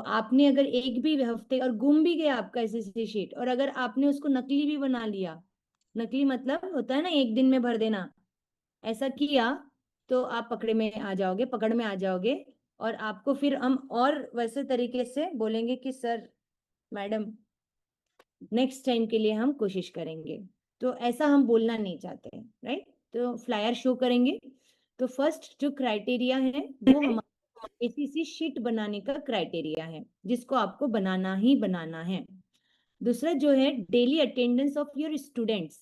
आपने अगर एक भी हफ्ते और गुम भी गया आपका एसएससी शीट, और अगर आपने उसको नकली भी बना लिया, नकली मतलब होता है ना एक दिन में भर देना, ऐसा किया तो आप पकड़ में आ जाओगे। और आपको फिर हम और वैसे तरीके से बोलेंगे कि सर मैडम नेक्स्ट टाइम के लिए हम कोशिश करेंगे। तो ऐसा हम बोलना नहीं चाहते हैं, राइट। तो फ्लायर शो करेंगे। तो फर्स्ट जो क्राइटेरिया है वो हमारा एसएससी शीट बनाने का क्राइटेरिया है, जिसको आपको बनाना ही बनाना है। दूसरा जो है daily attendance of your students.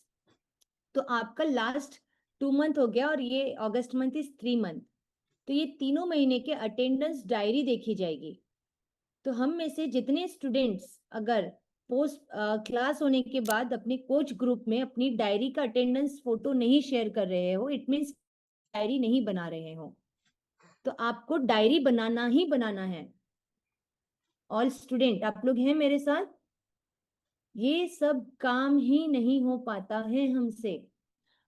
तो आपका लास्ट 2 मंथ हो गया और ये अगस्त मंथ इज 3 मंथ, तो ये तीनों महीने के अटेंडेंस डायरी देखी जाएगी। तो हम में से जितने स्टूडेंट्स अगर पोस्ट क्लास होने के बाद अपने कोच ग्रुप में अपनी डायरी का अटेंडेंस फोटो नहीं शेयर कर रहे हो, इट मीन्स डायरी नहीं बना रहे हो, तो आपको डायरी बनाना ही बनाना है। ऑल स्टूडेंट आप लोग हैं मेरे साथ? ये सब काम ही नहीं हो पाता है हमसे,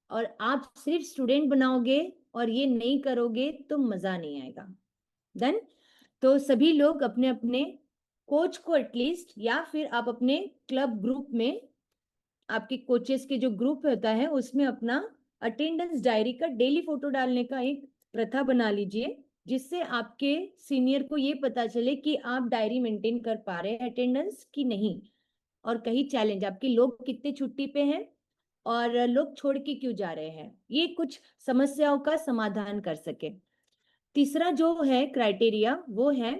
और आप सिर्फ स्टूडेंट बनाओगे और ये नहीं करोगे तो मजा नहीं आएगा। डन। तो सभी लोग अपने अपने कोच को एटलीस्ट, या फिर आप अपने क्लब ग्रुप में, आपके कोचेस के जो ग्रुप होता है उसमें अपना अटेंडेंस डायरी का डेली फोटो डालने का एक प्रथा बना लीजिए, जिससे आपके सीनियर को ये पता चले कि आप डायरी मेंटेन कर पा रहे हैं अटेंडेंस की नहीं, और कहीं चैलेंज आपके लोग कितने छुट्टी पे हैं और लोग छोड़ के क्यों जा रहे हैं, ये कुछ समस्याओं का समाधान कर सके। तीसरा जो है क्राइटेरिया वो है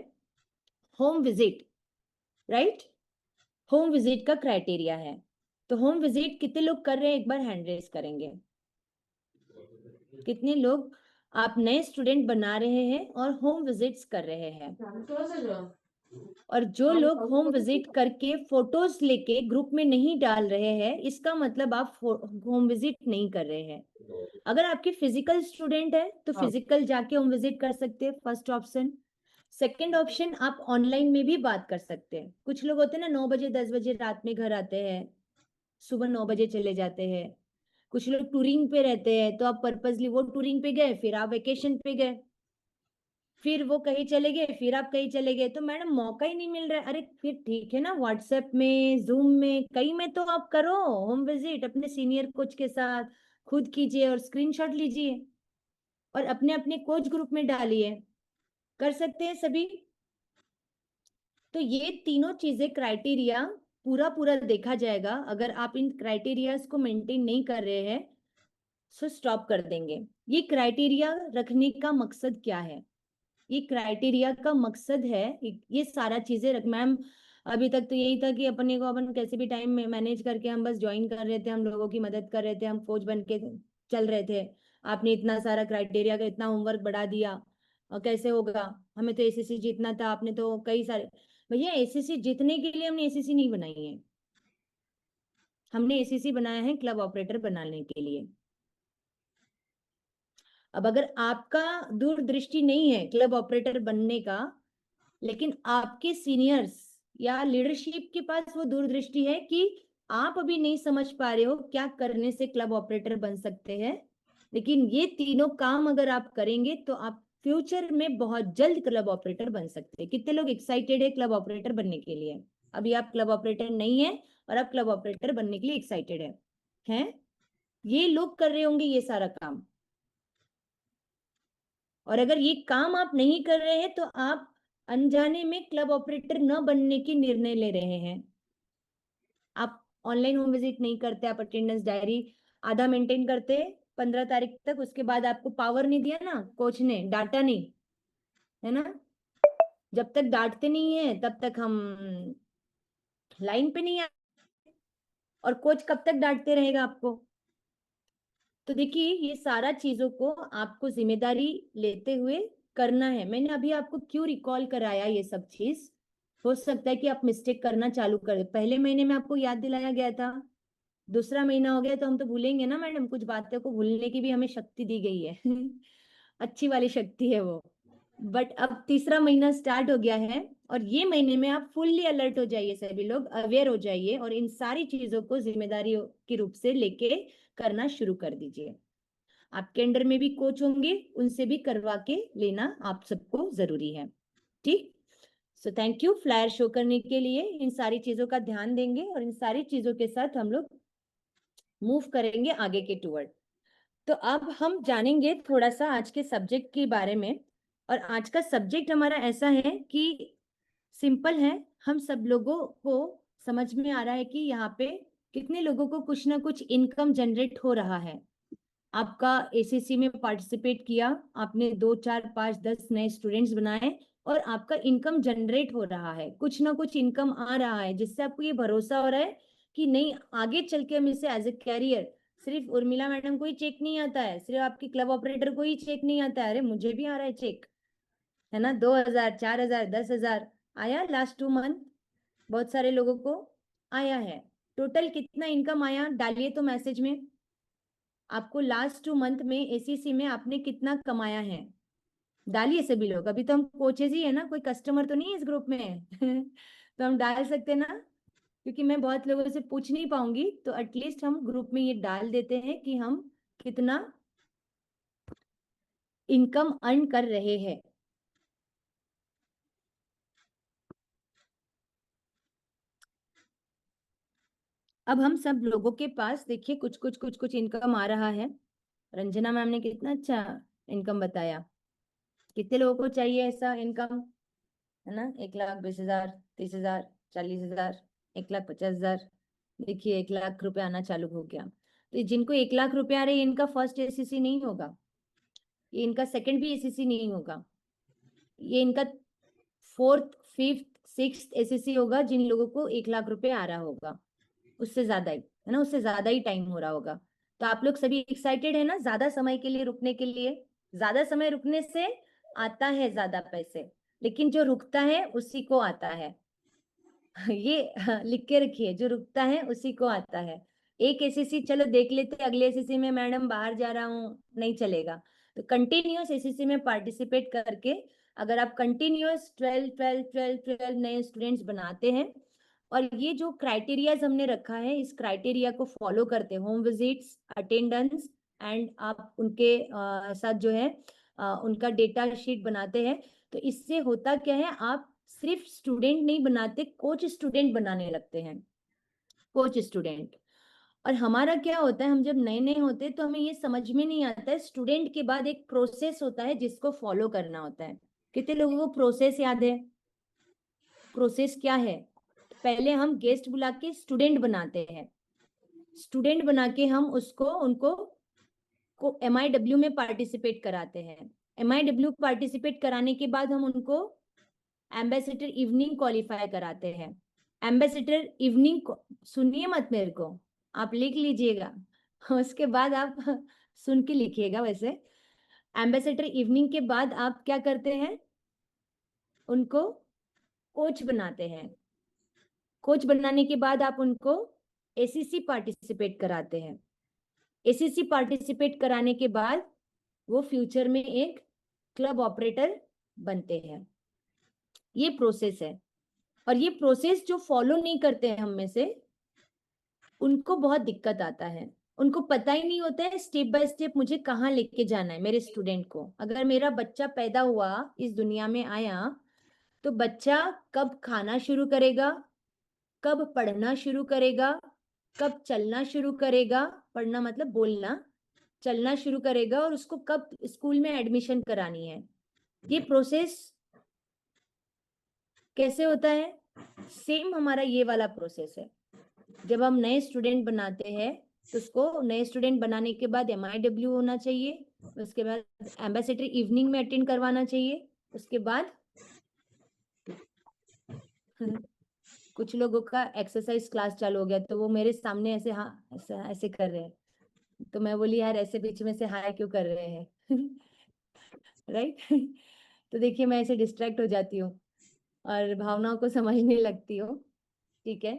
home visit, right. Home visit का क्राइटेरिया है। तो होम विजिट कितने लोग कर रहे हैं, एक बार हैंड रेज करेंगे। कितने लोग आप नए स्टूडेंट बना रहे हैं और होम विजिट्स कर रहे हैं? और जो लोग होम विजिट करके फोटोज लेके ग्रुप में नहीं डाल रहे हैं, इसका मतलब आप होम विजिट नहीं कर रहे हैं। अगर आपके फिजिकल स्टूडेंट है तो फिजिकल जाके होम विजिट कर सकते हैं, फर्स्ट ऑप्शन। सेकंड ऑप्शन, आप ऑनलाइन में भी बात कर सकते हैं। कुछ लोग होते हैं ना 9 बजे 10 बजे रात में घर आते हैं, सुबह 9 बजे चले जाते हैं। कुछ लोग टूरिंग पे रहते हैं, तो आप पर्पसली वो टूरिंग पे गए, फिर आप वेकेशन पे गए, फिर वो कहीं चले गए, फिर आप कहीं चले गए, तो मैडम मौका ही नहीं मिल रहा है। अरे फिर ठीक है ना, व्हाट्सएप में, जूम में, कई में तो आप करो होम विजिट अपने सीनियर कोच के साथ, खुद कीजिए और स्क्रीनशॉट लीजिए और अपने अपने कोच ग्रुप में डालिए। कर सकते हैं सभी। तो ये तीनों चीजें क्राइटेरिया पूरा पूरा देखा जाएगा। अगर आप इन क्राइटेरियाज को मेंटेन नहीं कर रहे हैं सो स्टॉप कर देंगे। ये क्राइटेरिया रखने का मकसद क्या है? ये क्राइटेरिया का मकसद है, ये सारा चीजें रख, मैम अभी तक तो यही था कि अपने को अपन कैसे भी टाइम में मैनेज करके हम बस ज्वाइन कर रहे थे, हम लोगों की मदद कर रहे थे, हम कोच बन के चल रहे थे। आपने इतना सारा क्राइटेरिया का इतना होमवर्क बढ़ा दिया, और कैसे होगा? हमें तो एसएससी जीतना था, आपने तो कई सारे, भैया एसएससी जीतने के लिए हमने एसएससी नहीं बनाई है, हमने एसएससी बनाया है क्लब ऑपरेटर बनाने के लिए। अब अगर आपका दूरदृष्टि नहीं है क्लब ऑपरेटर बनने का, लेकिन आपके सीनियर्स या लीडरशिप के पास वो दूरदृष्टि है कि आप अभी नहीं समझ पा रहे हो क्या करने से क्लब ऑपरेटर बन सकते हैं, लेकिन ये तीनों काम अगर आप करेंगे तो आप फ्यूचर में बहुत जल्द क्लब ऑपरेटर बन सकते हैं। कितने लोग एक्साइटेड है क्लब ऑपरेटर बनने के लिए? अभी आप क्लब ऑपरेटर नहीं है और आप क्लब ऑपरेटर बनने के लिए एक्साइटेड हैं? ये लोग कर रहे होंगे ये सारा काम। और अगर ये काम आप नहीं कर रहे हैं तो आप अनजाने में क्लब ऑपरेटर न बनने की निर्णय ले रहे हैं। आप ऑनलाइन होम विजिट नहीं करते, आप अटेंडेंस डायरी आधा मेंटेन करते 15 तारीख तक, उसके बाद आपको पावर नहीं दिया ना कोच ने, डांटा नहीं, है ना। जब तक डांटते नहीं है तब तक हम लाइन पे नहीं आए, और कोच कब तक डांटते रहेगा आपको? तो देखिए ये सारा चीजों को आपको जिम्मेदारी लेते हुए करना है। मैंने अभी आपको क्यों रिकॉल कराया ये सब चीज? हो सकता है कि आप मिस्टेक करना चालू कर दे। पहले महीने में आपको याद दिलाया गया था, दूसरा महीना हो गया तो हम तो भूलेंगे ना मैडम, कुछ बातों को भूलने की भी हमें शक्ति दी गई है अच्छी वाली शक्ति है वो। बट अब तीसरा महीना स्टार्ट हो गया है, और ये महीने में आप फुल्ली अलर्ट हो जाइए, सभी लोग अवेयर हो जाइए और इन सारी चीजों को जिम्मेदारी के रूप से लेके करना शुरू कर दीजिए। आपके अंडर में भी कोच होंगे, उनसे भी करवा के लेना आप सबको जरूरी है, ठीक। So thank you flyer show करने के लिए। इन सारी चीजों का ध्यान देंगे और इन सारी चीजों के साथ हम लोग मूव करेंगे आगे के टूवर्ड। तो अब हम जानेंगे थोड़ा सा आज के सब्जेक्ट के बारे में। और आज का सब्जेक्ट हमारा ऐसा है कि सिंपल है, हम सब लोगों को समझ में आ रहा है कि यहाँ पे कितने लोगों को कुछ ना कुछ इनकम जनरेट हो रहा है। आपका एसीसी में पार्टिसिपेट किया, आपने 2 4 5 10 नए स्टूडेंट्स बनाए और आपका इनकम जनरेट हो रहा है, कुछ ना कुछ इनकम आ रहा है, जिससे आपको ये भरोसा हो रहा है कि नहीं आगे चल के हम इसे एज ए कैरियर, सिर्फ उर्मिला मैडम को ही चेक नहीं आता है, सिर्फ आपकी क्लब ऑपरेटर को ही चेक नहीं आता है, अरे मुझे भी आ रहा है चेक, है ना। 2,000 4,000 10,000 आया लास्ट 2 मंथ, बहुत सारे लोगों को आया है। टोटल कितना इनकम आया डालिए तो मैसेज में, आपको लास्ट 2 मंथ में एसीसी में आपने कितना कमाया है डालिए सभी लोग। अभी तो हम कोचेज ही है ना, कोई कस्टमर तो नहीं है इस ग्रुप में तो हम डाल सकते हैं ना, क्योंकि मैं बहुत लोगों से पूछ नहीं पाऊंगी, तो एटलीस्ट हम ग्रुप में ये डाल देते हैं कि हम कितना इनकम अर्न कर रहे हैं। अब हम सब लोगों के पास देखिए कुछ कुछ कुछ कुछ इनकम आ रहा है। रंजना मैम ने कितना अच्छा इनकम बताया। कितने लोगों को चाहिए ऐसा इनकम, है ना। 1,20,000 30,000 40,000 1,50,000, देखिए 1,00,000 रुपए आना चालू हो गया। तो जिनको 1,00,000 रुपए आ रहे हैं इनका फर्स्ट एसीसी नहीं होगा, ये इनका सेकंड भी एसीसी नहीं होगा, ये इनका फोर्थ फिफ्थ सिक्स्थ एसीसी होगा जिन लोगों को 1,00,000 रुपए आ रहा होगा। उससे ज्यादा ही, है ना, उससे ज्यादा ही टाइम हो रहा होगा। तो आप लोग सभी एक्साइटेड है ना ज्यादा समय के लिए रुकने के लिए। ज्यादा समय रुकने से आता है ज्यादा पैसे, लेकिन जो रुकता है उसी को आता है ये लिख के रखिए, जो रुकता है उसी को आता है। एक एसीसी चलो देख लेते, अगले एसीसी में मैडम बाहर जा रहा हूँ नहीं चलेगा। तो कंटिन्यूअस एसीसी में पार्टिसिपेट करके अगर आप कंटिन्यूअस 12 12 12 12 नए स्टूडेंट्स बनाते हैं, और ये जो क्राइटेरियाज हमने रखा है इस क्राइटेरिया को फॉलो करते हैं, होम विजिट्स, अटेंडेंस एंड आप उनके साथ जो है उनका डेटा शीट बनाते हैं, तो इससे होता क्या है, आप सिर्फ स्टूडेंट नहीं बनाते, कोच स्टूडेंट बनाने लगते हैं, कोच स्टूडेंट। और हमारा क्या होता है, हम जब नए नए होते हैं तो हमें ये समझ में नहीं आता है, स्टूडेंट के बाद एक प्रोसेस होता है जिसको फॉलो करना होता है। कितने लोगों को प्रोसेस याद है? प्रोसेस क्या है? पहले हम गेस्ट बुला के स्टूडेंट बनाते हैं, स्टूडेंट बना के हम उसको उनको को MIW में पार्टिसिपेट कराते हैं। MIW पार्टिसिपेट कराने के बाद हम उनको एम्बेसडर इवनिंग क्वालिफाई कराते हैं। एम्बेसडर इवनिंग, सुनिए मत मेरे को, आप लिख लीजिएगा उसके बाद आप सुन के लिखिएगा। वैसे एम्बेसडर इवनिंग के बाद आप क्या करते हैं, उनको कोच बनाते हैं। कोच बनाने के बाद आप उनको एसीसी पार्टिसिपेट कराते हैं। एसीसी पार्टिसिपेट कराने के बाद वो फ्यूचर में एक क्लब ऑपरेटर बनते हैं। ये प्रोसेस है। और ये प्रोसेस जो फॉलो नहीं करते हैं हम में से, उनको बहुत दिक्कत आता है। उनको पता ही नहीं होता है स्टेप बाय स्टेप मुझे कहाँ लेके जाना है मेरे स्टूडेंट को। अगर मेरा बच्चा पैदा हुआ, इस दुनिया में आया, तो बच्चा कब खाना शुरू करेगा, कब पढ़ना शुरू करेगा, कब चलना शुरू करेगा, पढ़ना मतलब बोलना, चलना शुरू करेगा, और उसको कब स्कूल में एडमिशन करानी है, ये प्रोसेस कैसे होता है? सेम हमारा ये वाला प्रोसेस है। जब हम नए स्टूडेंट बनाते हैं तो उसको नए स्टूडेंट बनाने के बाद MIW होना चाहिए, उसके बाद एम्बेसडर इवनिंग में अटेंड करवाना चाहिए, उसके बाद कुछ लोगों का एक्सरसाइज क्लास चालू हो गया तो वो मेरे सामने ऐसे हाँ ऐसे कर रहे हैं, तो मैं बोली यार ऐसे बीच में से हाय क्यों कर रहे हैं राइट तो देखिए मैं ऐसे डिस्ट्रैक्ट हो जाती हूँ और भावनाओं को समझने लगती हूँ, ठीक है।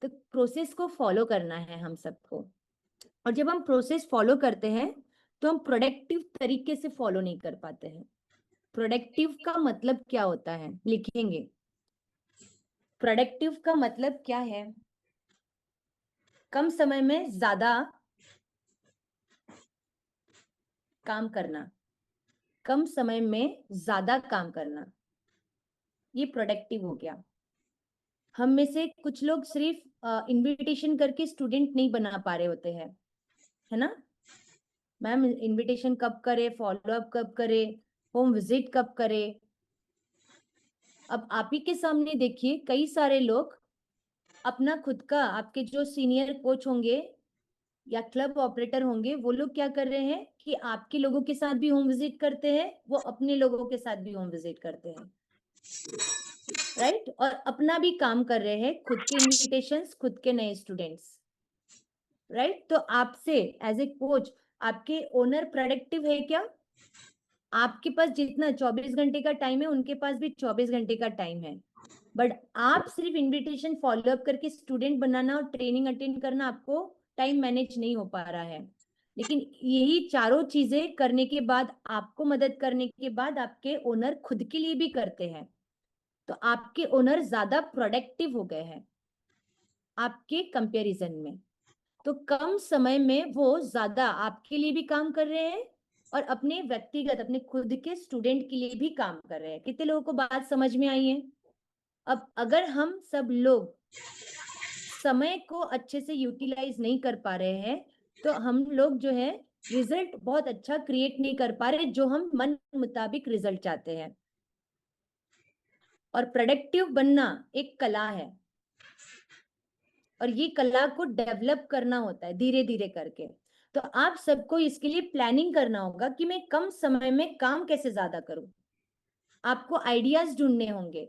तो प्रोसेस को फॉलो करना है हम सबको, और जब हम प्रोसेस फॉलो करते हैं तो हम प्रोडक्टिव तरीके से फॉलो नहीं कर पाते हैं। प्रोडक्टिव का मतलब क्या होता है, लिखेंगे। प्रोडक्टिव का मतलब क्या है? कम समय में ज्यादा काम करना, कम समय में ज्यादा काम करना, ये प्रोडक्टिव हो गया। हम में से कुछ लोग सिर्फ इनविटेशन करके स्टूडेंट नहीं बना पा रहे होते हैं, है ना मैम? इनविटेशन कब करे, फॉलो अप कब करे, होम विजिट कब करे? अब आप ही के सामने देखिए, कई सारे लोग अपना खुद का, आपके जो सीनियर कोच होंगे या क्लब ऑपरेटर होंगे, वो लोग क्या कर रहे हैं कि आपके लोगों के साथ भी होम विजिट करते हैं, वो अपने लोगों के साथ भी होम विजिट करते हैं, राइट? और अपना भी काम कर रहे हैं, खुद के इनविटेशंस, खुद के नए स्टूडेंट्स, राइट? तो आपसे एज ए कोच आपके ओनर प्रोडक्टिव है क्या? आपके पास जितना 24 घंटे का टाइम है, उनके पास भी 24 घंटे का टाइम है, बट आप सिर्फ इनविटेशन फॉलो अप करके स्टूडेंट बनाना और ट्रेनिंग अटेंड करना, आपको टाइम मैनेज नहीं हो पा रहा है। लेकिन यही चारों चीजें करने के बाद, आपको मदद करने के बाद, आपके ओनर खुद के लिए भी करते हैं, तो आपके ओनर ज्यादा प्रोडक्टिव हो गए हैं आपके कंपैरिजन में। तो कम समय में वो ज्यादा आपके लिए भी काम कर रहे हैं और अपने व्यक्तिगत, अपने खुद के स्टूडेंट के लिए भी काम कर रहे हैं। कितने लोगों को बात समझ में आई है? अब अगर हम सब लोग समय को अच्छे से यूटिलाइज नहीं कर पा रहे हैं, तो हम लोग जो है रिजल्ट बहुत अच्छा क्रिएट नहीं कर पा रहे, जो हम मन मुताबिक रिजल्ट चाहते हैं। और प्रोडक्टिव बनना एक कला है, और ये कला को डेवलप करना होता है धीरे धीरे करके। तो आप सबको इसके लिए प्लानिंग करना होगा कि मैं कम समय में काम कैसे ज्यादा करूं। आपको आइडियाज ढूंढने होंगे।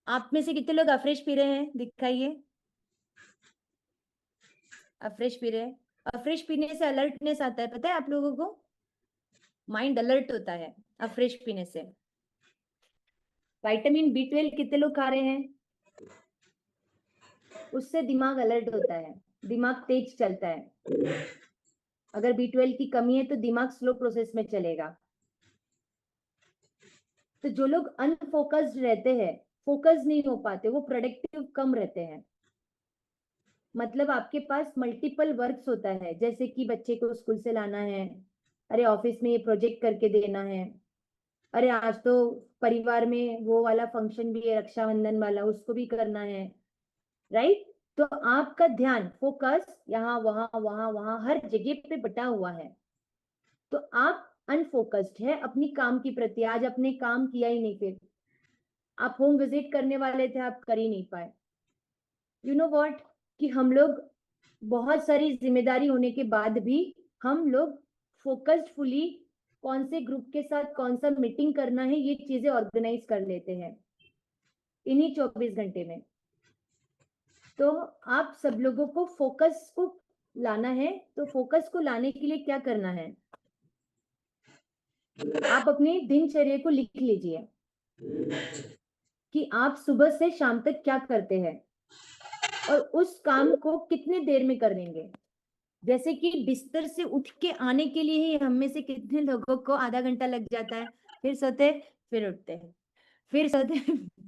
आप में से कितने लोग अफ्रेश पी रहे हैं, दिखाइए। अफ्रेश पी रहे हैं। अफ्रेश पीने से अलर्टनेस आता है, पता है आप लोगों को? माइंड अलर्ट होता है अफ्रेश पीने से। विटामिन B12 कितने लोग खा रहे हैं? उससे दिमाग अलर्ट होता है, दिमाग तेज चलता है। अगर B12 की कमी है तो दिमाग स्लो प्रोसेस में चलेगा। तो जो लोग अनफोकस्ड रहते हैं, फोकस नहीं हो पाते, वो प्रोडक्टिव कम रहते हैं। मतलब आपके पास मल्टीपल वर्क्स होता है, जैसे कि बच्चे को स्कूल से लाना है, अरे ऑफिस में ये प्रोजेक्ट करके देना है, अरे आज तो परिवार में वो वाला फंक्शन भी है, रक्षाबंधन वाला, उसको भी करना है, राइट? तो आपका ध्यान, फोकस यहाँ वहां वहां वहां हर जगह पे बटा हुआ है। तो आप अनफोकस्ड है अपनी काम की प्रति। आज अपने काम किया ही नहीं, फिर आप होम विजिट करने वाले थे, आप कर ही नहीं पाए। यू नो व्हाट, कि हम लोग बहुत सारी जिम्मेदारी होने के बाद भी हम लोग फोकस्ड फुली कौन से ग्रुप के साथ कौन सा मीटिंग करना है, ये चीजें ऑर्गेनाइज कर लेते हैं इन्हीं 24 घंटे में। तो आप सब लोगों को फोकस को लाना है, तो फोकस को लाने के लिए क्या करना है? आप अपनी दिनचर्या को लिख लीजिए कि आप सुबह से शाम तक क्या करते हैं और उस काम को कितने देर में कर देंगे। जैसे कि बिस्तर से उठ के आने के लिए ही हम में से कितने लोगों को आधा घंटा लग जाता है, फिर सोते, फिर उठते हैं, फिर सोते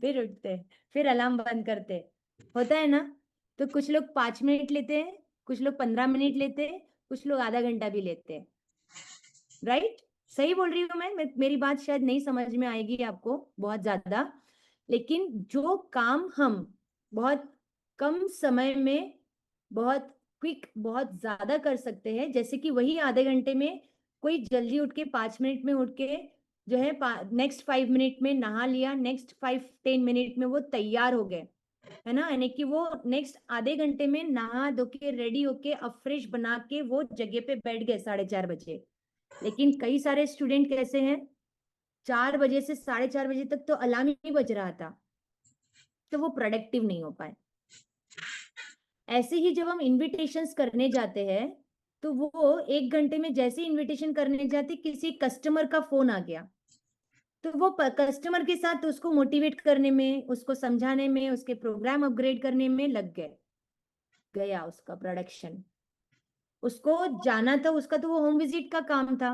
फिर उठते हैं, फिर अलार्म बंद करते, होता है ना? तो कुछ लोग 5 मिनट लेते हैं, कुछ लोग 15 मिनट लेते हैं, कुछ लोग आधा घंटा भी लेते हैं, राइट? सही बोल रही हूँ मैं? मेरी बात शायद नहीं समझ में आएगी आपको बहुत ज्यादा, लेकिन जो काम हम बहुत कम समय में बहुत क्विक, बहुत ज्यादा कर सकते हैं, जैसे कि वही आधे घंटे में कोई जल्दी उठ के 5 मिनट में उठ के जो है नेक्स्ट 5 मिनट में नहा लिया, नेक्स्ट 5-10 मिनट में वो तैयार हो गए, है ना? यानी कि वो नेक्स्ट आधे घंटे में नहा धो के रेडी होके अब फ्रेश बना के वो जगह पे बैठ गए 4:30 बजे। लेकिन कई सारे स्टूडेंट कैसे हैं, 4 बजे से 4:30 बजे तक तो अलार्म ही बज रहा था, तो वो प्रोडक्टिव नहीं हो पाए। ऐसे ही जब हम इनविटेशंस करने जाते हैं, तो वो 1 घंटे में जैसे इनविटेशन करने जाते, किसी कस्टमर का फोन आ गया, तो वो कस्टमर के साथ उसको मोटिवेट करने में, उसको समझाने में, उसके प्रोग्राम अपग्रेड करने में लग गए, गया उसका प्रोडक्शन। उसको जाना था, उसका तो वो होम विजिट का काम था।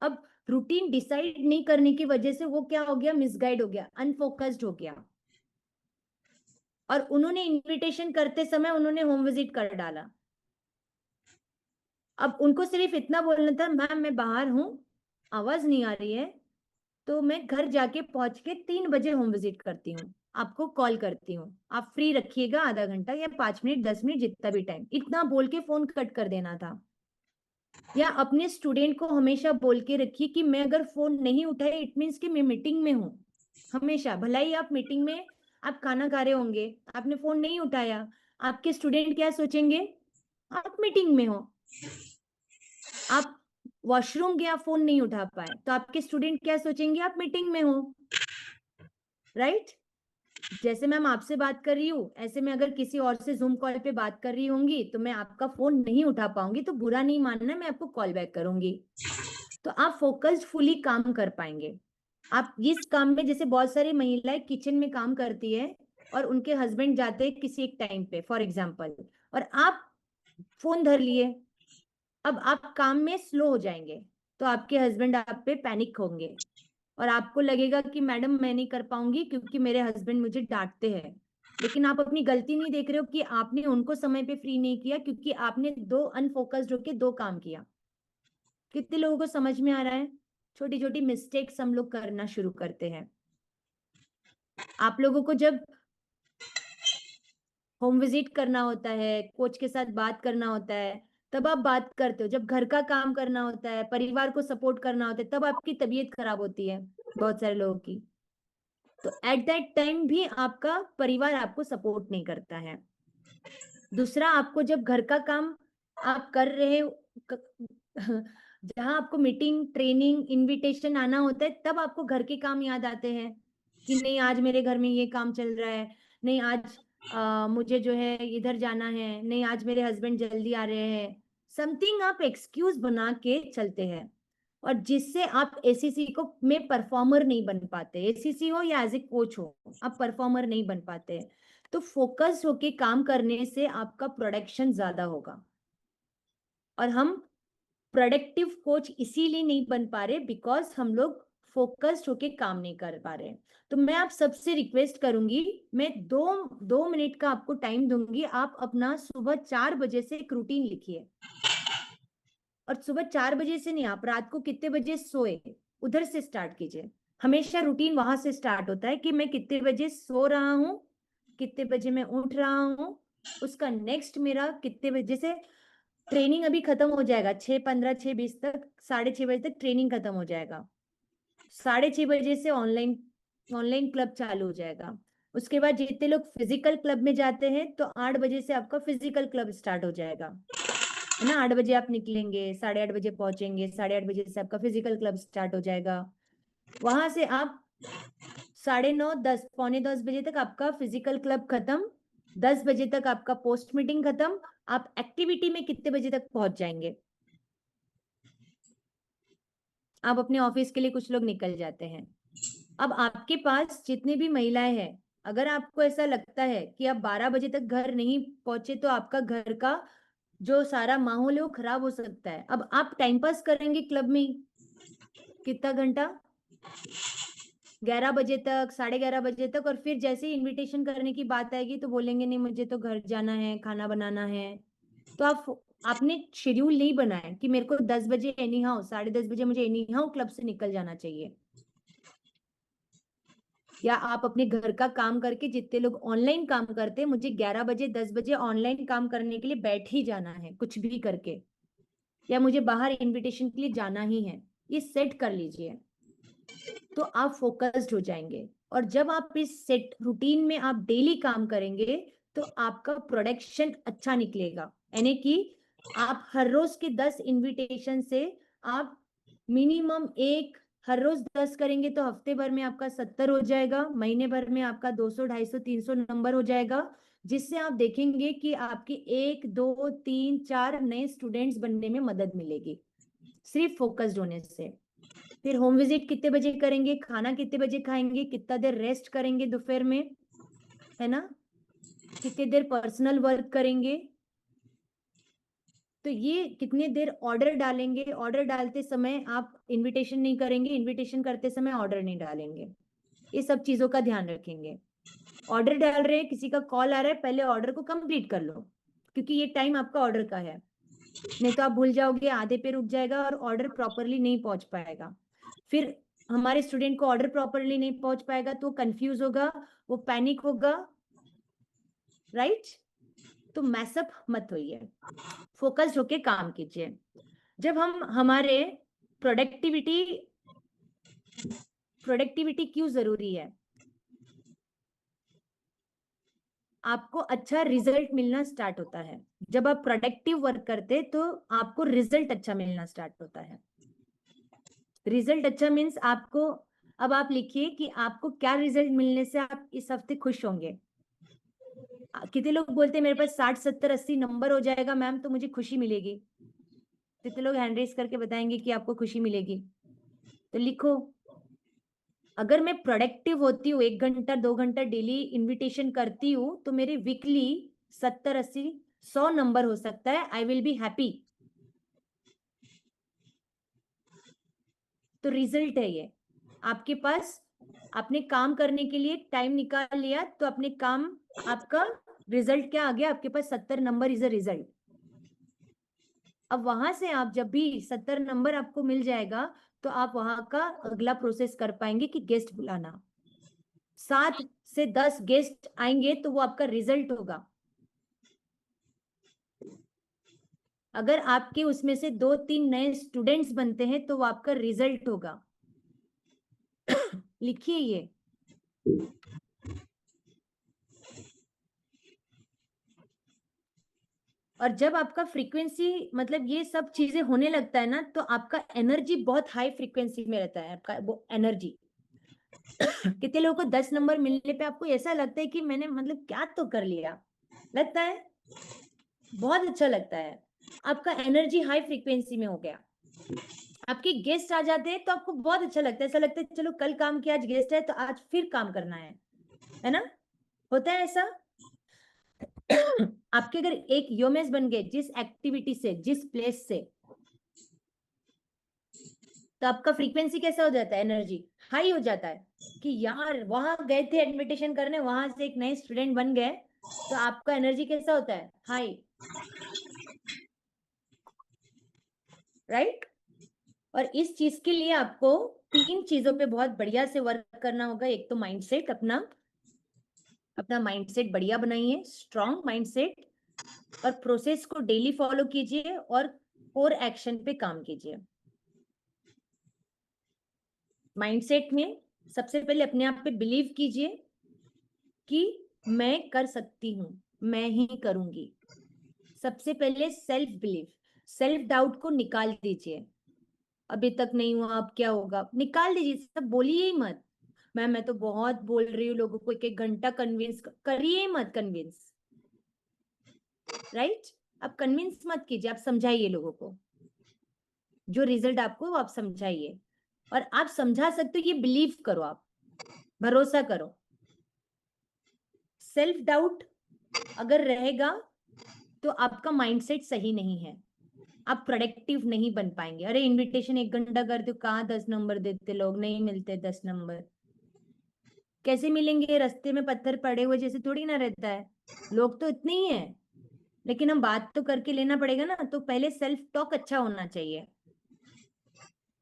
अब रूटीन डिसाइड नहीं करने की वजह से वो क्या हो गया, मिसगाइड हो गया, अनफोकस्ड हो गया, और उन्होंने इनविटेशन करते समय उन्होंने होम विजिट कर डाला। अब उनको सिर्फ इतना बोलना था, मैम मैं बाहर हूं, आवाज नहीं आ रही है, तो मैं घर जाके पहुंच के 3 बजे होम विजिट करती हूँ, आपको कॉल करती हूँ, आप फ्री रखिएगा आधा घंटा या 5 मिनट 10 मिनट जितना भी टाइम, इतना बोल के फोन कट कर देना था। या अपने स्टूडेंट को हमेशा बोल के रखिए कि मैं अगर फोन नहीं उठाए इट मीन्स कि मैं मीटिंग में हूँ। हमेशा, भला ही आप मीटिंग में, आप खाना खा रहे होंगे, आपने फोन नहीं उठाया, आपके स्टूडेंट क्या सोचेंगे, आप मीटिंग में हो। आप वॉशरूम गया, फोन नहीं उठा पाए, तो आपके स्टूडेंट क्या सोचेंगे, आप मीटिंग में हो, राइट। जैसे मैम आपसे बात कर रही हूँ, ऐसे में अगर किसी और से जूम कॉल पे बात कर रही होंगी तो मैं आपका फोन नहीं उठा पाऊंगी, तो बुरा नहीं मानना, मैं आपको कॉल बैक करूंगी, तो आप फोकस्ड फुली काम कर पाएंगे। आप इस काम में, जैसे बहुत सारी महिलाएं किचन में काम करती है और उनके हस्बैंड जाते हैं किसी एक टाइम पे फॉर एग्जाम्पल, और आप फोन धर लिए, अब आप काम में स्लो हो जाएंगे, तो आपके हस्बैंड आप पे पैनिक होंगे और आपको लगेगा कि मैडम मैं नहीं कर पाऊंगी क्योंकि मेरे हस्बैंड मुझे डांटते हैं। लेकिन आप अपनी गलती नहीं देख रहे हो कि आपने उनको समय पे फ्री नहीं किया, क्योंकि आपने दो अनफोकस्ड होके दो काम किया। कितने लोगों को समझ में आ रहा है? छोटी छोटी मिस्टेक्स हम लोग करना शुरू करते हैं। आप लोगों को जब होम विजिट करना होता है, कोच के साथ बात करना होता है, तब आप बात करते हो। जब घर का काम करना होता है, परिवार को सपोर्ट करना होता है, तब आपकी तबीयत खराब होती है बहुत सारे लोगों की। तो एट दैट टाइम भी आपका परिवार आपको सपोर्ट नहीं करता है। दूसरा, आपको जब घर का काम आप कर रहे हो, जहां आपको मीटिंग, ट्रेनिंग, इनविटेशन आना होता है, तब आपको घर के काम याद आते हैं कि नहीं आज मेरे घर में ये काम चल रहा है, नहीं आज मुझे जो है इधर जाना है, नहीं आज मेरे हस्बैंड जल्दी आ रहे हैं। समथिंग आप एक्सक्यूज बना के चलते हैं, और जिससे आप एसीसी को में परफॉर्मर नहीं बन पाते। एसीसी हो या एज ए कोच हो, आप परफॉर्मर नहीं बन पाते। तो फोकस होके काम करने से आपका प्रोडक्शन ज्यादा होगा। और हम प्रोडक्टिव कोच इसीलिए नहीं बन पा रहे बिकॉज हम लोग फोकस्ड होके काम नहीं कर पा रहे। तो मैं आप सबसे रिक्वेस्ट करूंगी, मैं दो दो मिनट का आपको टाइम दूंगी, आप अपना सुबह 4 बजे से एक रूटीन लिखिए। और सुबह 4 बजे से नहीं, आप रात को कितने बजे सोए उधर से स्टार्ट कीजिए। हमेशा रूटीन वहां से स्टार्ट होता है कि मैं कितने बजे सो रहा हूँ, कितने बजे मैं उठ रहा हूँ, उसका नेक्स्ट मेरा कितने बजे से ट्रेनिंग अभी खत्म हो जाएगा, 6:15 6:20 तक, 6:30 बजे तक ट्रेनिंग खत्म हो जाएगा, 6:30 बजे से ऑनलाइन ऑनलाइन क्लब चालू हो जाएगा। उसके बाद जितने लोग फिजिकल क्लब में जाते हैं तो 8 बजे से आपका फिजिकल क्लब स्टार्ट हो जाएगा, है ना। 8 बजे आप निकलेंगे, 8:30 बजे पहुंचेंगे, 8:30 बजे से आपका फिजिकल क्लब स्टार्ट हो जाएगा। वहां से आप 9:30 10 9:45 बजे तक आपका फिजिकल क्लब खत्म, 10 बजे तक आपका पोस्ट मीटिंग खत्म। आप एक्टिविटी में कितने बजे तक पहुंच जाएंगे? आप अपने ऑफिस के लिए कुछ लोग निकल जाते हैं। अब आपके पास जितनी भी महिलाएं हैं, अगर आपको ऐसा लगता है कि आप 12 बजे तक घर नहीं पहुंचे तो आपका घर का जो सारा माहौल है वो खराब हो सकता है। अब आप टाइम पास करेंगे क्लब में ही कितना घंटा, 11 बजे तक, 11:30 बजे तक, और फिर जैसे ही इनविटेशन करने की बात आएगी तो बोलेंगे नहीं मुझे तो घर जाना है, खाना बनाना है। तो आपने शेड्यूल नहीं बनाया कि मेरे को 10 बजे एनी हाउ, 10:30 बजे मुझे एनी हाउ क्लब से निकल जाना चाहिए। या आप अपने घर का काम करके, जितने लोग ऑनलाइन काम करते हैं, मुझे 11 बजे 10 बजे ऑनलाइन काम करने के लिए बैठ ही जाना है कुछ भी करके, या मुझे बाहर इनविटेशन के लिए जाना ही है, ये सेट कर लीजिए तो आप फोकस्ड हो जाएंगे। और जब आप इस सेट रूटीन में आप डेली काम करेंगे तो आपका प्रोडक्शन अच्छा निकलेगा। यानी कि आप हर रोज के 10 इनविटेशन से आप मिनिमम एक, हर रोज 10 करेंगे तो हफ्ते भर में आपका 70 हो जाएगा, महीने भर में आपका 200 250 300 नंबर हो जाएगा, जिससे आप देखेंगे कि आपके 1 2 3 4 नए स्टूडेंट्स बनने में मदद मिलेगी सिर्फ फोकस्ड होने से। फिर होम विजिट कितने बजे करेंगे, खाना कितने बजे खाएंगे, कितना देर रेस्ट करेंगे दोपहर में, है ना, कितने देर पर्सनल वर्क करेंगे, तो ये कितने देर ऑर्डर डालेंगे, ऑर्डर डालते समय आप इनविटेशन नहीं करेंगे, इनविटेशन करते समय ऑर्डर नहीं डालेंगे, ये सब चीजों का ध्यान रखेंगे। ऑर्डर डाल रहे हैं, किसी का कॉल आ रहा है, पहले ऑर्डर को कंप्लीट कर लो, क्योंकि ये टाइम आपका ऑर्डर का है, नहीं तो आप भूल जाओगे, आधे पे रुक जाएगा और ऑर्डर प्रॉपरली नहीं पहुंच पाएगा। फिर हमारे स्टूडेंट को ऑर्डर प्रॉपरली नहीं पहुंच पाएगा तो कंफ्यूज होगा, वो पैनिक होगा, राइट? तो मैसअप मत होइए, फोकस्ड होके काम कीजिए। जब हम हमारे प्रोडक्टिविटी क्यों जरूरी है? आपको अच्छा रिजल्ट मिलना स्टार्ट होता है जब आप प्रोडक्टिव वर्क करते, तो आपको रिजल्ट अच्छा मिलना स्टार्ट होता है। रिजल्ट अच्छा मीन्स आपको, अब आप लिखिए कि आपको क्या रिजल्ट मिलने से आप इस हफ्ते खुश होंगे। कितने लोग बोलते हैं मेरे पास 60 70 80 नंबर हो जाएगा मैम तो मुझे खुशी मिलेगी। कितने लोग हैंड रेस करके बताएंगे कि आपको खुशी मिलेगी? तो लिखो, अगर मैं प्रोडक्टिव होती हूँ, 1 घंटा 2 घंटा डेली इन्विटेशन करती हूँ, तो मेरे वीकली 70 80 100 नंबर हो सकता है, आई विल बी हैप्पी। तो रिजल्ट है ये आपके पास। आपने काम करने के लिए टाइम निकाल लिया तो अपने काम, आपका रिजल्ट क्या आ गया? आपके पास 70 नंबर इज अ रिजल्ट। अब वहां से आप जब भी 70 नंबर आपको मिल जाएगा तो आप वहां का अगला प्रोसेस कर पाएंगे कि गेस्ट बुलाना। 7 से 10 गेस्ट आएंगे तो वो आपका रिजल्ट होगा। अगर आपके उसमें से 2-3 नए स्टूडेंट्स बनते हैं तो वो आपका रिजल्ट होगा। लिखिए ये। और जब आपका फ्रीक्वेंसी, मतलब ये सब चीजें होने लगता है ना, तो आपका एनर्जी बहुत हाई फ्रीक्वेंसी में रहता है, आपका वो एनर्जी। कितने लोगों को 10 नंबर मिलने पे आपको ऐसा लगता है कि मैंने मतलब क्या तो कर लिया, लगता है बहुत अच्छा लगता है। आपका एनर्जी हाई फ्रीक्वेंसी में हो गया। आपके गेस्ट आ जाते हैं तो आपको बहुत अच्छा लगता है, ऐसा लगता है चलो कल काम किया, आज गेस्ट है तो आज फिर काम करना है ना? होता है ऐसा। आपके अगर एक योमेस बन गए जिस एक्टिविटी से, जिस प्लेस से, तो आपका फ्रीक्वेंसी कैसा हो जाता है? एनर्जी हाई हो जाता है कि यार वहां गए थे एडमिटेशन करने, वहां से एक नए स्टूडेंट बन गए, तो आपका एनर्जी कैसा होता है? High, right? और इस चीज के लिए आपको 3 चीजों पे बहुत बढ़िया से वर्क करना होगा। एक तो माइंडसेट, अपना माइंडसेट बढ़िया बनाइए, स्ट्रॉन्ग माइंडसेट, और प्रोसेस को डेली फॉलो कीजिए और कोर एक्शन पे काम कीजिए। माइंडसेट में सबसे पहले अपने आप पे बिलीव कीजिए कि मैं कर सकती हूँ, मैं ही करूंगी। सबसे पहले सेल्फ बिलीव, सेल्फ डाउट को निकाल दीजिए। अभी तक नहीं हुआ, अब क्या होगा? निकाल दीजिए, सब बोलिए ही मत। मैम मैं तो बहुत बोल रही हूँ लोगों को, 1-1 घंटा कन्विंस करिए ही मत, कन्विंस, राइट? अब कन्विंस मत कीजिए, आप समझाइए लोगों को जो रिजल्ट आपको, वो आप समझाइए। और आप समझा सकते हो, ये बिलीव करो, आप भरोसा करो। सेल्फ डाउट अगर रहेगा तो आपका माइंडसेट सही नहीं है, आप प्रोडक्टिव नहीं बन पाएंगे। अरे इनविटेशन 1 घंटा कर दो, कहाँ 10 नंबर देते लोग, नहीं मिलते 10 नंबर। कैसे मिलेंगे? रास्ते में पत्थर पड़े हुए जैसे थोड़ी ना रहता है, लोग तो इतने ही है। लेकिन हम बात तो करके लेना पड़ेगा ना। तो पहले सेल्फ टॉक अच्छा होना चाहिए,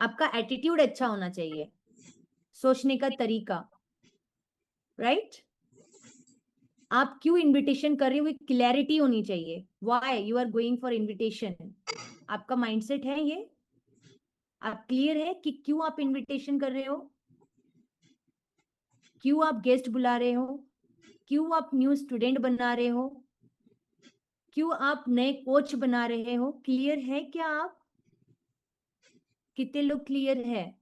आपका एटीट्यूड अच्छा होना चाहिए, सोचने का तरीका, राइट? आप क्यों इनविटेशन कर रहे हो, क्लैरिटी होनी चाहिए। Why you are going for invitation, आपका माइंडसेट है ये? आप क्लियर है कि क्यों आप इनविटेशन कर रहे हो, क्यों आप गेस्ट बुला रहे हो, क्यों आप न्यू स्टूडेंट बना रहे हो, क्यों आप नए कोच बना रहे हो? क्लियर है क्या आप? कितने लोग क्लियर है?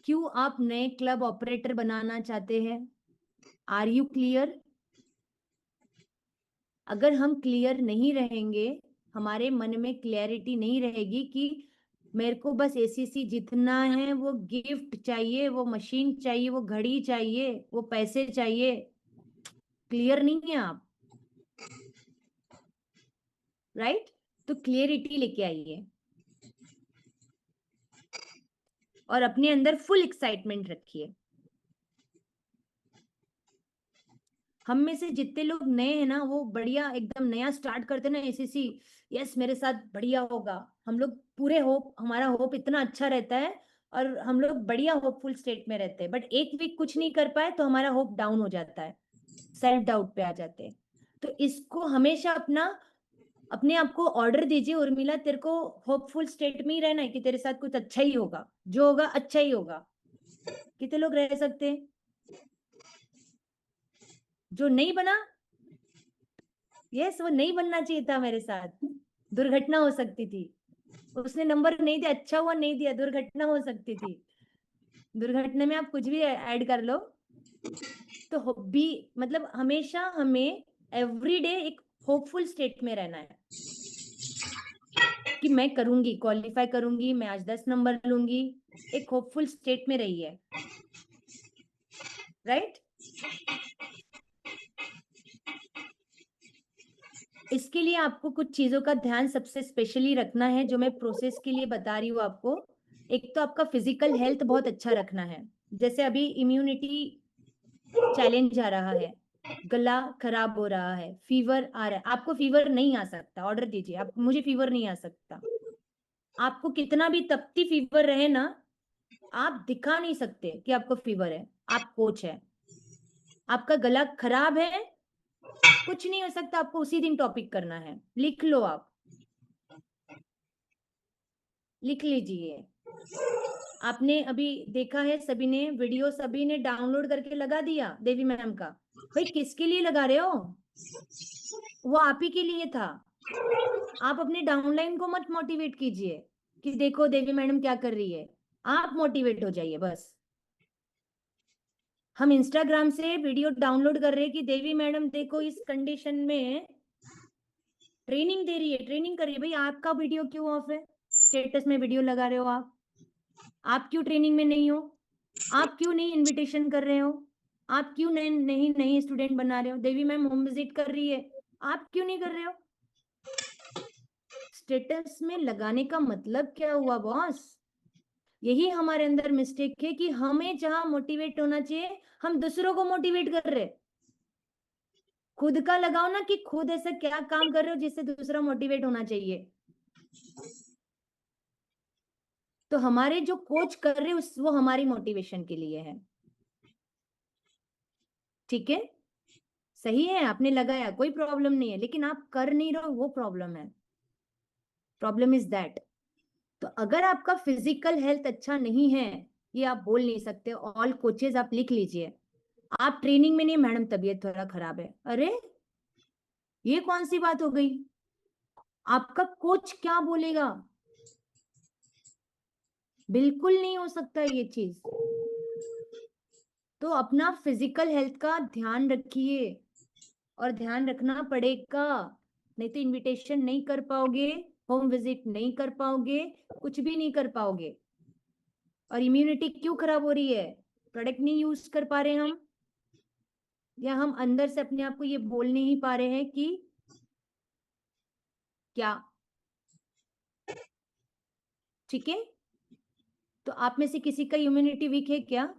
क्यों आप नए क्लब ऑपरेटर बनाना चाहते हैं? Are you clear? अगर हम क्लियर नहीं रहेंगे, हमारे मन में क्लैरिटी नहीं रहेगी कि मेरे को बस एसीसी जीतना है, वो गिफ्ट चाहिए, वो मशीन चाहिए, वो घड़ी चाहिए, वो पैसे चाहिए, क्लियर नहीं है आप, राइट? तो क्लियरिटी लेके आइए और अपने अंदर फुल एक्साइटमेंट रखिए। हम में से जितने लोग नए हैं ना, वो बढ़िया एकदम नया स्टार्ट करते ना एसीसी, यस मेरे साथ बढ़िया होगा, हम लोग पूरे होप, हमारा होप इतना अच्छा रहता है। और हम लोग बढ़िया होपफुल स्टेट में रहते हैं, बट एक वीक कुछ नहीं कर पाए तो हमारा होप डाउन हो जाता है, सेल्फ डाउट पे आ जाते हैं। तो इसको हमेशा अपने आप को ऑर्डर दीजिए, उर्मिला तेरे को होपफुल स्टेट में ही रहना है कि तेरे साथ कुछ अच्छा ही होगा, जो होगा अच्छा ही होगा। कितने लोग रह सकते हैं? जो नहीं बना, यस वो नहीं बनना चाहिए था मेरे साथ, दुर्घटना हो सकती थी। उसने नंबर नहीं दिया, अच्छा हुआ नहीं दिया, दुर्घटना हो सकती थी। दुर्घटना में आप कुछ भी ऐड कर लो। तो हॉबी मतलब हमेशा हमें एवरीडे एक होपफुल स्टेट में रहना है कि मैं करूंगी, क्वालिफाई करूंगी, मैं आज 10 नंबर लूंगी। एक होपफुल स्टेट में रहिए, राइट? इसके लिए आपको कुछ चीजों का ध्यान सबसे स्पेशली रखना है, जो मैं प्रोसेस के लिए बता रही हूँ आपको। एक तो आपका फिजिकल हेल्थ बहुत अच्छा रखना है। जैसे अभी इम्यूनिटी चैलेंज आ रहा है, गला खराब हो रहा है, फीवर आ रहा है। आपको फीवर नहीं आ सकता, ऑर्डर दीजिए आप, मुझे फीवर नहीं आ सकता। आपको कितना भी तपती फीवर रहे ना, आप दिखा नहीं सकते कि आपको फीवर है, आप कोच है। आपका गला खराब है, कुछ नहीं हो सकता, आपको उसी दिन टॉपिक करना है। लिख लो, आप लिख लीजिए। आपने अभी देखा है, सभी ने वीडियो सभी ने डाउनलोड करके लगा दिया देवी मैम का। भाई किसके लिए लगा रहे हो? वो आप ही के लिए था। आप अपने डाउनलाइन को मत मोटिवेट कीजिए कि देखो देवी मैडम क्या कर रही है, आप मोटिवेट हो जाइए बस। हम इंस्टाग्राम से वीडियो डाउनलोड कर रहे हैं कि देवी मैडम देखो इस कंडीशन में ट्रेनिंग दे रही है, ट्रेनिंग कर रही है। भाई आपका वीडियो क्यों ऑफ है? स्टेटस में वीडियो लगा रहे हो आप क्यों ट्रेनिंग में नहीं हो? आप क्यों नहीं इनविटेशन कर रहे हो? आप क्यों नहीं स्टूडेंट बना रहे हो? देवी मैम होम विजिट कर रही है, आप क्यों नहीं कर रहे हो? स्टेटस में लगाने का मतलब क्या हुआ बॉस? यही हमारे अंदर मिस्टेक है कि हमें जहां मोटिवेट होना चाहिए हम दूसरों को मोटिवेट कर रहे। खुद का लगाओ ना कि खुद ऐसा क्या काम कर रहे हो जिससे दूसरा मोटिवेट होना चाहिए। तो हमारे जो कोच कर रहे उस वो हमारी मोटिवेशन के लिए है, ठीक है? सही है, आपने लगाया कोई प्रॉब्लम नहीं है, लेकिन आप कर नहीं रहे हो वो प्रॉब्लम है। Problem is that. तो अगर आपका फिजिकल हेल्थ अच्छा नहीं है, ये आप बोल नहीं सकते। ऑल कोचेज आप लिख लीजिए। आप ट्रेनिंग में नहीं, मैडम तबीयत थोड़ा खराब है, अरे ये कौन सी बात हो गई? आपका कोच क्या बोलेगा? बिल्कुल नहीं हो सकता ये चीज। तो अपना फिजिकल हेल्थ का ध्यान रखिए, और ध्यान रखना पड़ेगा, नहीं तो इनविटेशन नहीं कर पाओगे, होम विजिट नहीं कर पाओगे, कुछ भी नहीं कर पाओगे। और इम्यूनिटी क्यों खराब हो रही है? प्रोडक्ट नहीं यूज कर पा रहे हम, या हम अंदर से अपने आप को ये बोल नहीं पा रहे हैं कि क्या, ठीक है? तो आप में से किसी का इम्यूनिटी वीक है क्या?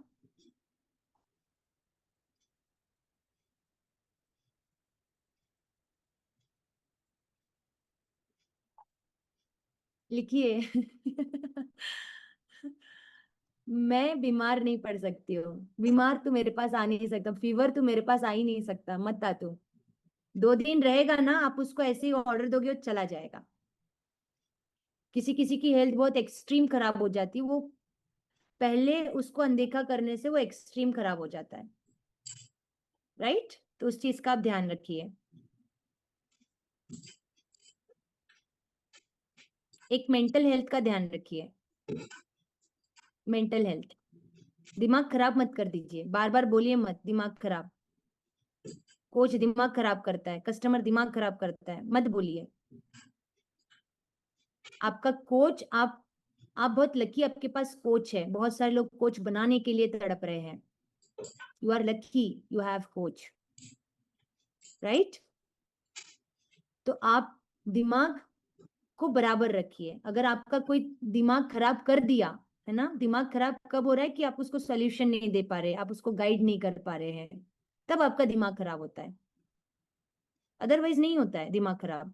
लिखिए। मैं बीमार नहीं पड़ सकती हूँ, बीमार तो मेरे पास आ नहीं सकता, फीवर तो मेरे पास आ ही नहीं सकता, मत आ तू। 2 दिन रहेगा ना, आप उसको ऐसे ही ऑर्डर दोगे और चला जाएगा। किसी किसी की हेल्थ बहुत एक्सट्रीम खराब हो जाती है, वो पहले उसको अनदेखा करने से वो एक्सट्रीम खराब हो जाता है, राइट? तो उस चीज का आप ध्यान रखिए। एक मेंटल हेल्थ का ध्यान रखिए। मेंटल हेल्थ, दिमाग खराब मत कर दीजिए, बार बार बोलिए मत दिमाग खराब। कोच दिमाग खराब करता है, कस्टमर दिमाग खराब करता है, मत बोलिए। आपका कोच, आप बहुत लकी, आपके पास कोच है। बहुत सारे लोग कोच बनाने के लिए तड़प रहे हैं। You are lucky, you have coach, right? तो आप दिमाग को बराबर रखिए। अगर आपका कोई दिमाग खराब कर दिया है ना, दिमाग खराब कब हो रहा है कि आप उसको सोल्यूशन नहीं दे पा रहे, आप उसको गाइड नहीं कर पा रहे हैं, तब आपका दिमाग खराब होता है। अदरवाइज नहीं होता है दिमाग खराब।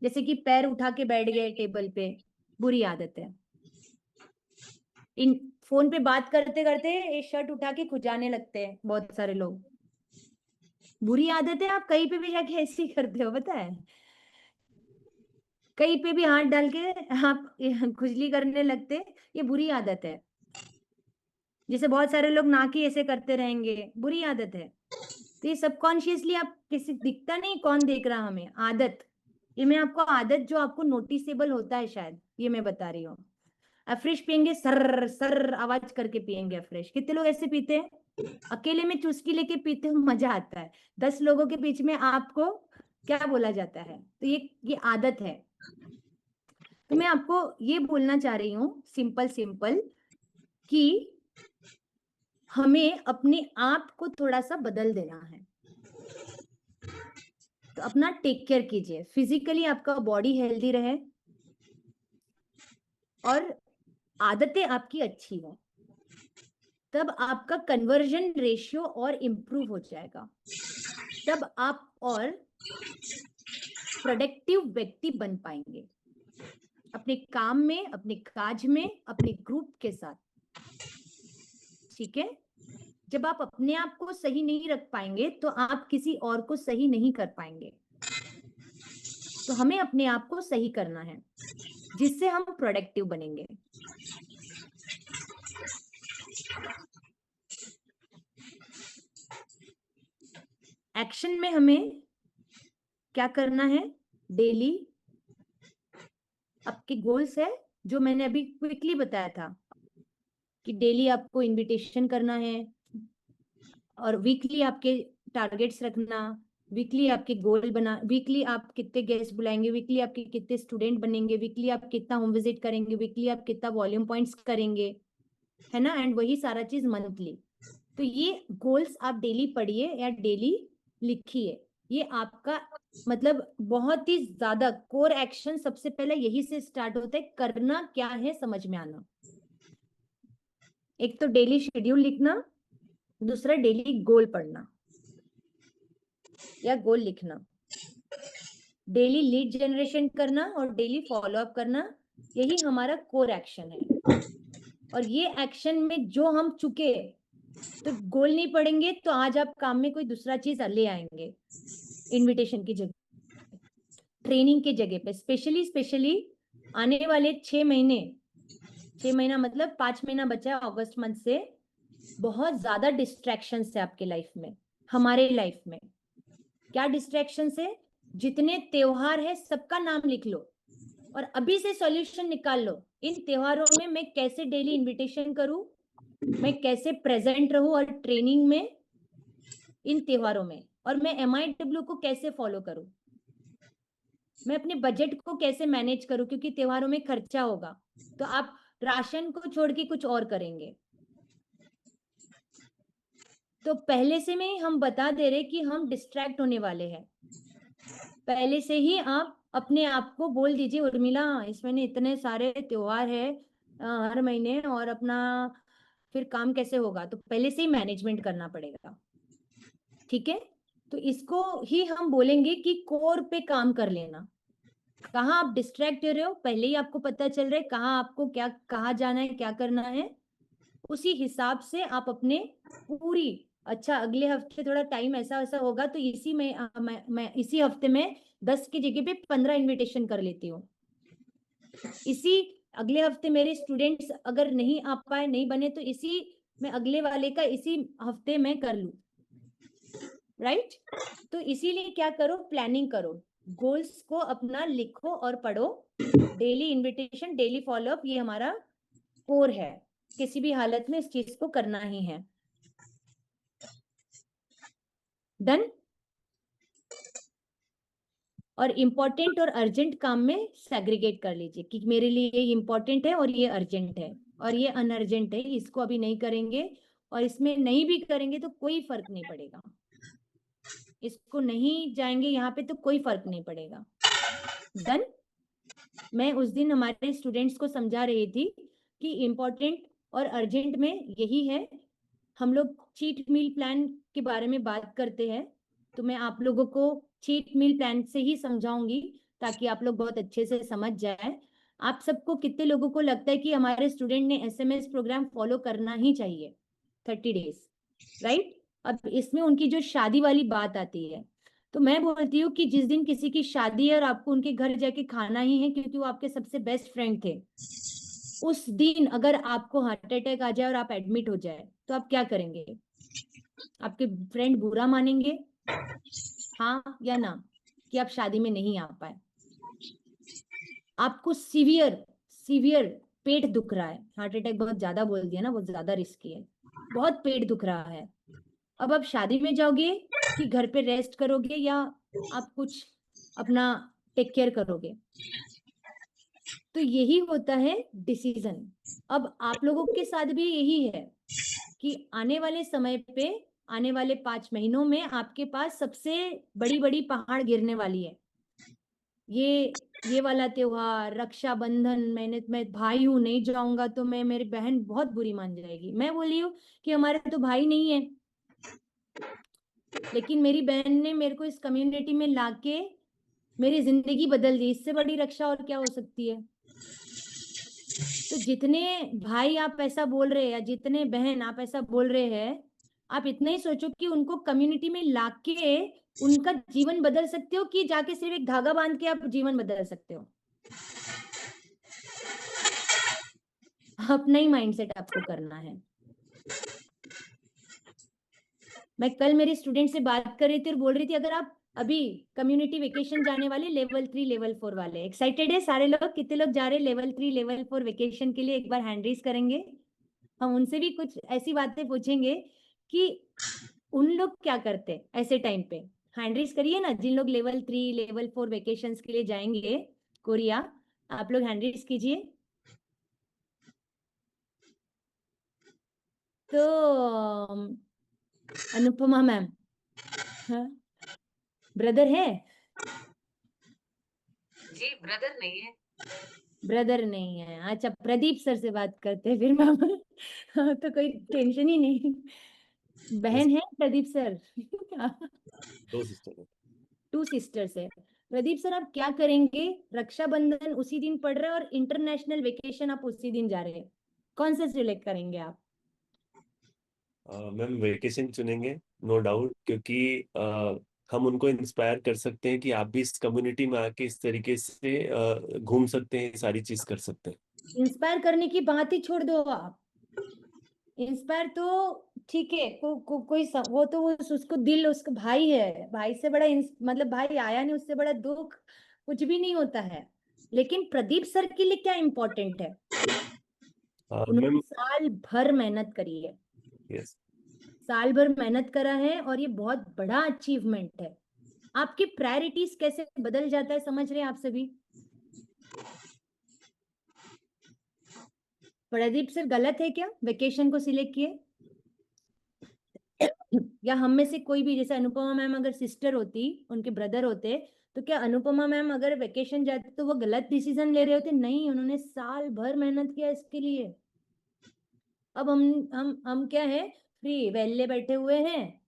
जैसे कि पैर उठा के बैठ गए टेबल पे, बुरी आदत है। इन फोन पे बात करते करते ये शर्ट उठा के खुजाने लगते हैं बहुत सारे लोग, बुरी आदत है। आप कहीं पे भी जाके ऐसे ही करते हो, पता है, कहीं पे भी हाथ डाल के आप खुजली करने लगते, ये बुरी आदत है। जैसे बहुत सारे लोग नाक ही ऐसे करते रहेंगे, बुरी आदत है। तो ये सबकॉन्शियसली आप किसी, दिखता नहीं कौन देख रहा हमें, आदत। ये मैं आपको आदत जो आपको नोटिसेबल होता है शायद, ये मैं बता रही हूँ। अफ्रेश पियेंगे, सर सर आवाज करके पियेंगे अफ्रेश। कितने लोग ऐसे पीते हैं? अकेले में चुस्की लेके पीते हो, मजा आता है। 10 लोगों के बीच में आपको क्या बोला जाता है? तो ये आदत है। तो मैं आपको ये बोलना चाह रही हूँ सिंपल सिंपल कि हमें अपने आप को थोड़ा सा बदल देना है। तो अपना टेक केयर कीजिए, फिजिकली आपका बॉडी हेल्दी रहे और आदतें आपकी अच्छी हो, तब आपका कन्वर्जन रेशियो और इम्प्रूव हो जाएगा, तब आप और प्रोडक्टिव व्यक्ति बन पाएंगे अपने काम में, अपने काज में, अपने ग्रुप के साथ। ठीक है? जब आप अपने आप को सही नहीं रख पाएंगे तो आप किसी और को सही नहीं कर पाएंगे। तो हमें अपने आप को सही करना है, जिससे हम प्रोडक्टिव बनेंगे। एक्शन में हमें क्या करना है? डेली आपके गोल्स है जो मैंने अभी क्विकली बताया था कि डेली आपको इनविटेशन करना है और वीकली आपके टारगेट्स रखना, वीकली आपके गोल बना, वीकली आप कितने गेस्ट बुलाएंगे, वीकली आपके कितने स्टूडेंट बनेंगे, वीकली आप कितना होम विजिट करेंगे, वीकली आप कितना वॉल्यूम पॉइंट्स करेंगे, है ना? एंड वही सारा चीज मंथली। तो ये गोल्स आप डेली पढ़िए या डेली लिखिए। ये आपका मतलब बहुत ही ज्यादा कोर एक्शन सबसे पहले यही से स्टार्ट होता है, करना क्या है समझ में आना। एक तो डेली शेड्यूल लिखना, दूसरा डेली गोल पढ़ना या गोल लिखना, डेली लीड जनरेशन करना और डेली फॉलो अप करना। यही हमारा कोर एक्शन है। और ये एक्शन में जो हम चुके तो गोल नहीं पढ़ेंगे तो आज आप काम में कोई दूसरा चीज ले आएंगे, इनविटेशन की जगह, ट्रेनिंग के जगह पे। स्पेशली आने वाले 6 महीने, 6 महीना मतलब 5 महीना बचा है अगस्त मंथ से, बहुत ज्यादा डिस्ट्रैक्शन है आपके लाइफ में, हमारे लाइफ में। क्या डिस्ट्रैक्शन है? जितने त्योहार है सबका नाम लिख लो और अभी से सॉल्यूशन निकाल लो। इन त्योहारों में मैं कैसे डेली इनविटेशन करूं, मैं कैसे प्रेजेंट रहूं और ट्रेनिंग में इन त्योहारों में, और मैं MIW को कैसे फॉलो करूं, मैं अपने बजट को कैसे मैनेज करूं, क्योंकि त्योहारों में खर्चा होगा तो आप राशन को छोड़ के कुछ और करेंगे। तो पहले से में हम बता दे रहे कि हम डिस्ट्रैक्ट होने वाले हैं। पहले से ही आप अपने आप को बोल दीजिए, उर्मिला इस महीने इतने सारे त्योहार है हर महीने, और अपना फिर काम कैसे होगा? तो पहले से ही मैनेजमेंट करना पड़ेगा। ठीक है? तो इसको ही हम बोलेंगे कि कोर पे काम कर लेना। कहाँ आप डिस्ट्रैक्ट हो रहे हो पहले ही आपको पता चल रहा है, कहाँ आपको क्या, कहाँ जाना है, क्या करना है, उसी हिसाब से आप अपने पूरी, अच्छा अगले हफ्ते थोड़ा टाइम ऐसा ऐसा होगा तो इसी में मैं इसी हफ्ते में 10 की जगह पे 15 इनविटेशन कर लेती हूँ। इसी अगले हफ्ते मेरे स्टूडेंट्स अगर नहीं आ पाए, नहीं बने, तो इसी में अगले वाले का इसी हफ्ते में कर लूं। राइट? तो इसीलिए क्या करो, प्लानिंग करो, गोल्स को अपना लिखो और पढ़ो। डेली इनविटेशन, डेली फॉलोअप, ये हमारा कोर है। किसी भी हालत में इस चीज को करना ही है। डन? और इम्पोर्टेंट और अर्जेंट काम में सेग्रीगेट कर लीजिए कि मेरे लिए ये इम्पोर्टेंट है और ये अर्जेंट है और ये अनअर्जेंट है, इसको अभी नहीं करेंगे, और इसमें नहीं भी करेंगे तो कोई फर्क नहीं पड़ेगा, इसको नहीं जाएंगे यहाँ पे तो कोई फर्क नहीं पड़ेगा। डन? मैं उस दिन हमारे स्टूडेंट्स को समझा रही थी कि इम्पोर्टेंट और अर्जेंट में यही है। हम लोग चीट मील प्लान के बारे में बात करते हैं, तो मैं आप लोगों को चीट मील प्लान से ही समझाऊंगी ताकि आप लोग बहुत अच्छे से समझ जाए। आप सबको कितने लोगों को लगता है कि हमारे स्टूडेंट ने एसएमएस प्रोग्राम फॉलो करना ही चाहिए 30 डेज, राइट? अब इसमें उनकी जो शादी वाली बात आती है, तो मैं बोलती हूँ कि जिस दिन किसी की शादी है और आपको उनके घर जाके खाना ही है क्योंकि वो आपके सबसे बेस्ट फ्रेंड थे, उस दिन अगर आपको हार्ट अटैक आ जाए और आप एडमिट हो जाए तो आप क्या करेंगे? आपके फ्रेंड बुरा मानेंगे, हाँ या ना, कि आप शादी में नहीं आ पाए? आपको सीवियर सीवियर पेट दुख रहा है, हार्ट अटैक बहुत ज्यादा बोल दिया ना, बहुत ज्यादा रिस्की है, बहुत पेट दुख रहा है, अब आप शादी में जाओगे कि घर पे रेस्ट करोगे या आप कुछ अपना टेक केयर करोगे? तो यही होता है डिसीजन। अब आप लोगों के साथ भी यही है कि आने वाले समय पे, आने वाले 5 महीनों में आपके पास सबसे बड़ी बड़ी पहाड़ गिरने वाली है। ये वाला त्योहार रक्षाबंधन, मैं भाई हूं, नहीं जाऊंगा तो मैं, मेरी बहन बहुत बुरी मान जाएगी। मैं बोली हूँ कि हमारे तो भाई नहीं है, लेकिन मेरी बहन ने मेरे को इस कम्युनिटी में लाके मेरी जिंदगी बदल दी। इससे बड़ी रक्षा और क्या हो सकती है? तो जितने भाई आप ऐसा बोल रहे हैं या जितने बहन आप ऐसा बोल रहे हैं, आप इतना ही सोचो कि उनको कम्युनिटी में लाके उनका जीवन बदल सकते हो कि जाके सिर्फ एक धागा बांध के आप जीवन बदल सकते हो। अपना ही माइंडसेट आपको करना है। मैं कल मेरे स्टूडेंट से बात कर रही थी और बोल रही थी, अगर आप अभी कम्युनिटी वेकेशन जाने वाले लेवल 3 लेवल 4 वाले, एक्साइटेड है सारे लोग? कितने लोग जा रहे हैं लेवल 3 लेवल 4 वेकेशन के लिए? एक बार हैंड रेज करेंगे। हम उनसे भी कुछ ऐसी बातें पूछेंगे कि उन लोग क्या करते ऐसे टाइम पे। हैंड रेज करिए ना, जिन लोग लेवल 3 लेवल 4 वेकेशन के लिए जाएंगे कोरिया, आप लोग हैंड रेज कीजिए। तो अनुपमा मैम, हाँ, ब्रदर है? जी ब्रदर नहीं है। ब्रदर नहीं है, अच्छा प्रदीप सर से बात करते हैं फिर मैम। हाँ, तो कोई टेंशन ही नहीं। Yes, बहन है प्रदीप सर? 2 सिस्टर है। 2 सिस्टर्स है। प्रदीप सर आप क्या करेंगे? रक्षाबंधन उसी दिन पड़ रहा है और इंटरनेशनल वेकेशन आप उसी दिन जा रहे हैं, कौन सा सिलेक्ट करेंगे आप? मैम वेकेशन चुनेंगे, नो डाउट, क्योंकि हम उनको इंस्पायर कर सकते हैं कि आप भी इस कम्युनिटी में आके इस तरीके से घूम सकते हैं, सारी चीज कर सकते हैं। इंस्पायर करने की बात ही छोड़ दो आप। इंस्पायर तो ठीक है, कोई वो तो वो उसको दिल, उसका भाई है, भाई से बड़ा मतलब भाई आया नहीं, उससे बड़ा दुख कुछ भी नहीं होता है। लेकिन प्रदीप सर के लिए क्या इम्पोर्टेंट है? उन्होंने मैम, साल भर मेहनत करी है, यस, साल भर मेहनत करा है और ये बहुत बड़ा अचीवमेंट है। आपकी प्रायोरिटीज कैसे बदल जाता है, समझ रहे हैं आप सभी? प्रदीप सर गलत है क्या वेकेशन को सिलेक्ट किए? या हम में से कोई भी, जैसे अनुपमा मैम अगर सिस्टर होती, उनके ब्रदर होते, तो क्या अनुपमा मैम अगर वेकेशन जाते तो वो गलत डिसीजन ले रहे होते? नहीं, उन्होंने साल भर मेहनत किया इसके लिए। अब हम क्या है, फ्री वेले बैठे हुए हैं,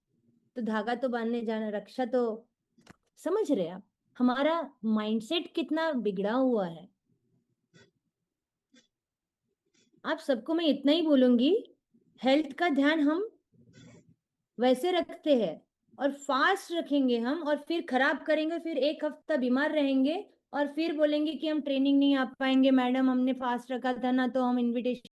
तो धागा तो बांधने जाना, रक्षा तो, समझ रहे आप हमारा माइंडसेट कितना बिगड़ा हुआ है? आप सबको मैं इतना ही बोलूंगी, हेल्थ का ध्यान हम वैसे रखते हैं और फास्ट रखेंगे हम, और फिर खराब करेंगे, फिर एक हफ्ता बीमार रहेंगे और फिर बोलेंगे कि हम ट्रेनिंग नहीं आ पाएंगे मैडम, हमने फास्ट रखा था ना तो हम इनविटेशन